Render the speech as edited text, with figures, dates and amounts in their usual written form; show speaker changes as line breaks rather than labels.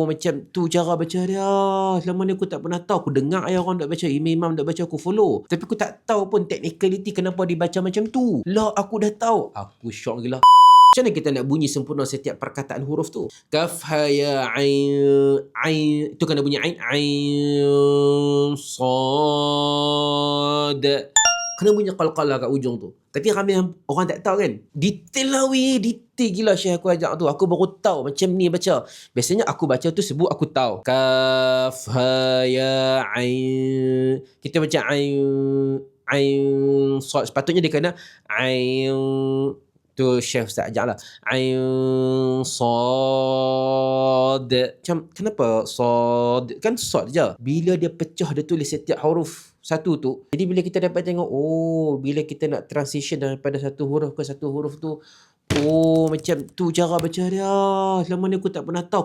Oh, macam tu cara baca dia. Selama ni aku tak pernah tahu. Aku dengar ayah orang nak baca, imam nak baca, aku follow. Tapi aku tak tahu pun technicality kenapa dibaca macam tu. Lah, aku dah tahu. Aku shock gila. Macam mana kita nak bunyi sempurna setiap perkataan huruf tu? Kaf, ha, ya, ain. Itu kena bunyi ain. Ain, sad. Kena bunyi qalqalah kat ujung tu. Tapi ramai orang tak tahu kan. Detail lah weh. Detail gila Syekh aku ajak tu. Aku baru tahu macam ni baca. Biasanya aku baca tu sebut aku tahu. Kaf, ha, ya, ain. Kita baca ain, sad. Sepatutnya dia kena ain. Tu Syekh Ustaz ajak lah. Ain, sad. Macam kenapa sad? Kan sad je. Bila dia pecah, dia tulis setiap huruf satu tu. Jadi bila kita dapat tengok, oh, bila kita nak transition daripada satu huruf ke satu huruf tu, oh, macam tu cara baca dia. Selama ni aku tak pernah tahu.